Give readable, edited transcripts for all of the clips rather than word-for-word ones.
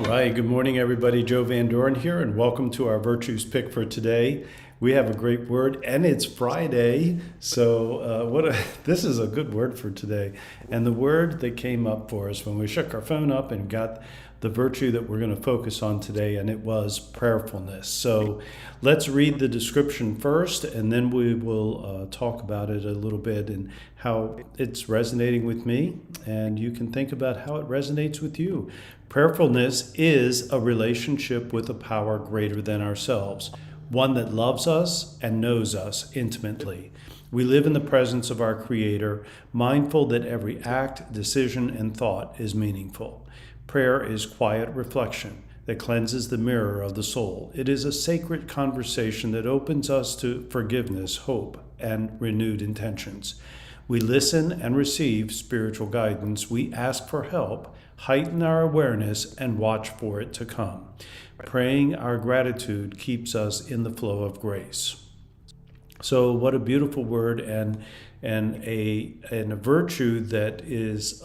right, good morning, everybody. Joe Van Doren here, and welcome to our Virtues Pick for today. We have a great word, and it's Friday, so this is a good word for today. And the word that came up for us when we shook our phone up and got the virtue that we're going to focus on today, and it was prayerfulness. So let's read the description first, and then we will talk about it a little bit and how it's resonating with me, and you can think about how it resonates with you. Prayerfulness is a relationship with a power greater than ourselves, one that loves us and knows us intimately. We live in the presence of our Creator, mindful that every act, decision, and thought is meaningful. Prayer is quiet reflection that cleanses the mirror of the soul. It is a sacred conversation that opens us to forgiveness, hope, and renewed intentions. We listen and receive spiritual guidance. We ask for help, heighten our awareness, and watch for it to come. Praying our gratitude keeps us in the flow of grace. So what a beautiful word and a virtue that is,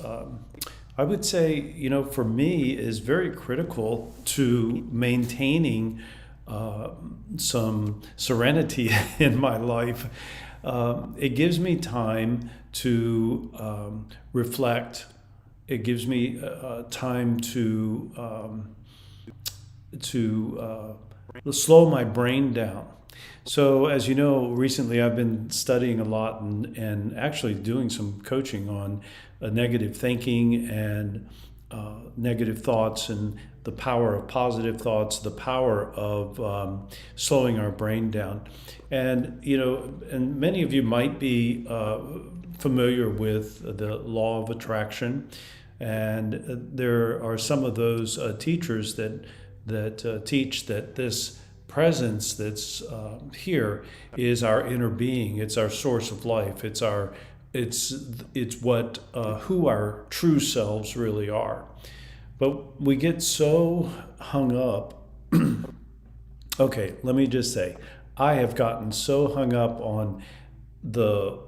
I would say, for me, is very critical to maintaining some serenity in my life. It gives me time to reflect. It gives me time to slow my brain down. So as you know, recently I've been studying a lot and actually doing some coaching on negative thinking and negative thoughts and the power of positive thoughts, the power of slowing our brain down. And, and many of you might be familiar with the law of attraction. And there are some of those teachers that teach that this presence that's here is our inner being. It's our source of life. It's what who our true selves really are. But we get so hung up. Okay, let me just say, I have gotten so hung up on the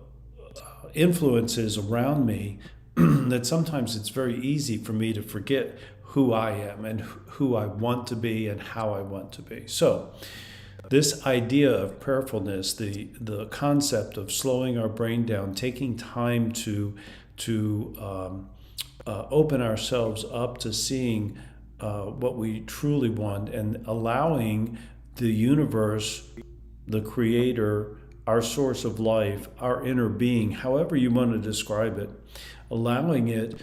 influences around me that sometimes it's very easy for me to forget who I am and who I want to be and how I want to be. So this idea of prayerfulness, the concept of slowing our brain down, taking time to open ourselves up to seeing what we truly want and allowing the universe, the Creator, our source of life, our inner being, however you want to describe it, allowing it,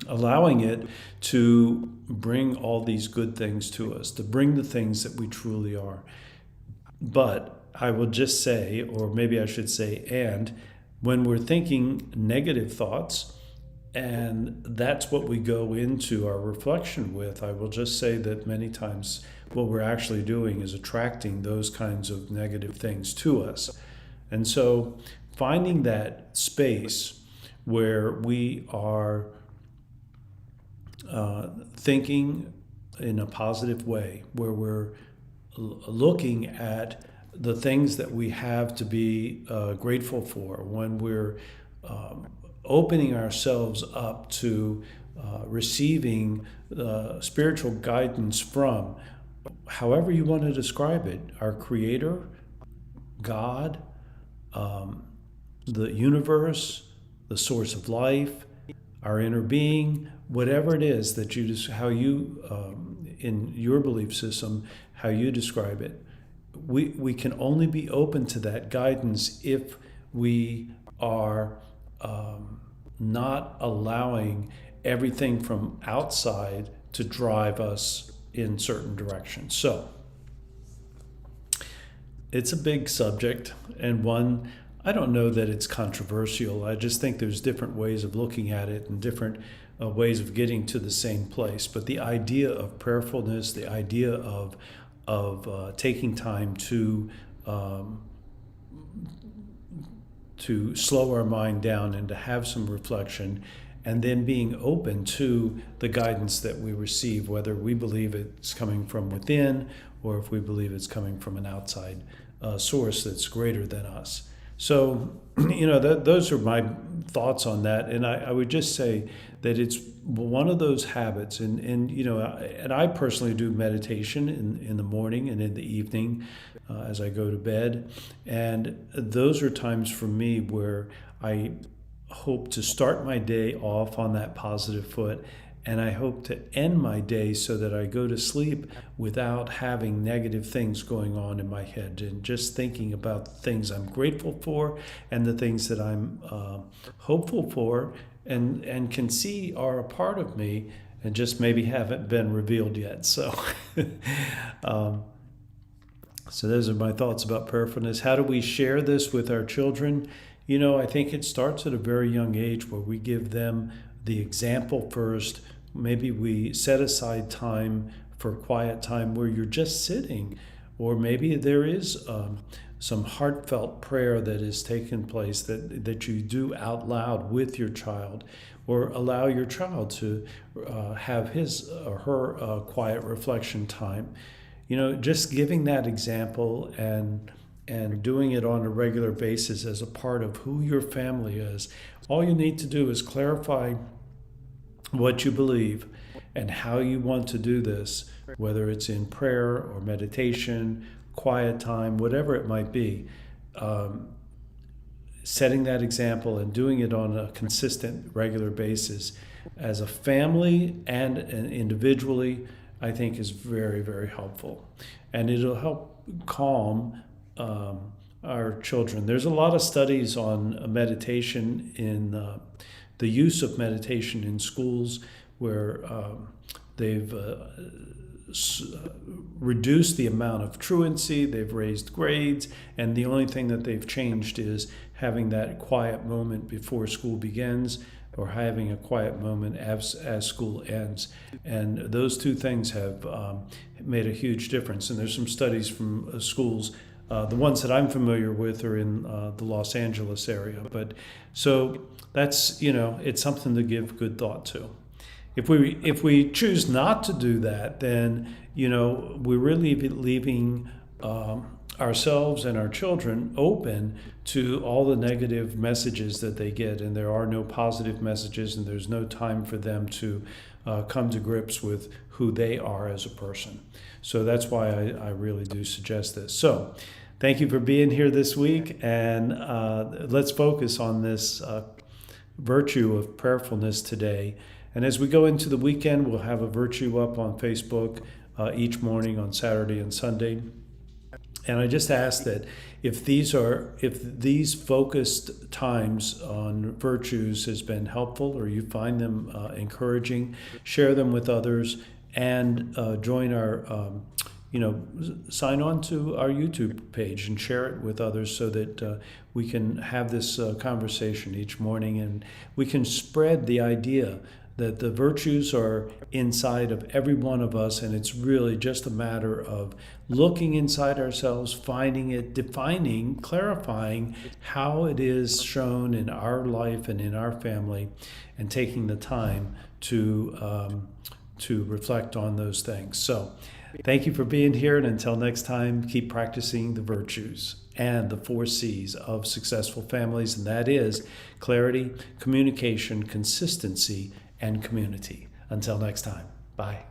allowing it to bring all these good things to us, to bring the things that we truly are. But I will just say, or maybe I should say, and when we're thinking negative thoughts, and that's what we go into our reflection with, I will just say that many times what we're actually doing is attracting those kinds of negative things to us. And so finding that space where we are thinking in a positive way, where we're looking at the things that we have to be grateful for, when we're opening ourselves up to receiving spiritual guidance from, however you want to describe it, our Creator, God, the universe, the source of life, our inner being, whatever it is that how you, in your belief system, how you describe it. We can only be open to that guidance if we are not allowing everything from outside to drive us in certain directions. So it's a big subject, and one, I don't know that it's controversial. I just think there's different ways of looking at it and different ways of getting to the same place. But the idea of prayerfulness, the idea of taking time to slow our mind down and to have some reflection, and then being open to the guidance that we receive, whether we believe it's coming from within or if we believe it's coming from an outside source that's greater than us. So, those are my thoughts on that. And I would just say that it's one of those habits. And and I personally do meditation in the morning and in the evening as I go to bed. And those are times for me where I hope to start my day off on that positive foot, and I hope to end my day so that I go to sleep without having negative things going on in my head, and just thinking about the things I'm grateful for and the things that I'm hopeful for and can see are a part of me and just maybe haven't been revealed yet. So so those are my thoughts about prayerfulness. How do we share this with our children? I think it starts at a very young age, where we give them the example first. Maybe we set aside time for quiet time where you're just sitting, or maybe there is some heartfelt prayer that is taking place that you do out loud with your child, or allow your child to have his or her quiet reflection time. Just giving that example and doing it on a regular basis as a part of who your family is. All you need to do is clarify what you believe and how you want to do this, whether it's in prayer or meditation, quiet time, whatever it might be. Setting that example and doing it on a consistent, regular basis as a family and individually, I think is very, very helpful. And it'll help calm our children. There's a lot of studies on meditation in the use of meditation in schools, where they've reduced the amount of truancy, they've raised grades, and the only thing that they've changed is having that quiet moment before school begins, or having a quiet moment as school ends. And those two things have made a huge difference. And there's some studies from schools. The ones that I'm familiar with are in the Los Angeles area. But so that's, it's something to give good thought to. If we choose not to do that, then, we're really leaving ourselves and our children open to all the negative messages that they get. And there are no positive messages, and there's no time for them to come to grips with who they are as a person. So that's why I really do suggest this. So thank you for being here this week, and let's focus on this virtue of prayerfulness today. And as we go into the weekend, we'll have a virtue up on Facebook each morning on Saturday and Sunday. And I just ask that if these focused times on virtues has been helpful, or you find them encouraging, share them with others, and join our, sign on to our YouTube page and share it with others, so that we can have this conversation each morning, and we can spread the idea that the virtues are inside of every one of us, and it's really just a matter of looking inside ourselves, finding it, defining, clarifying how it is shown in our life and in our family, and taking the time to reflect on those things. So thank you for being here, and until next time, keep practicing the virtues and the 4 C's of successful families, and that is clarity, communication, consistency, and community. Until next time, bye.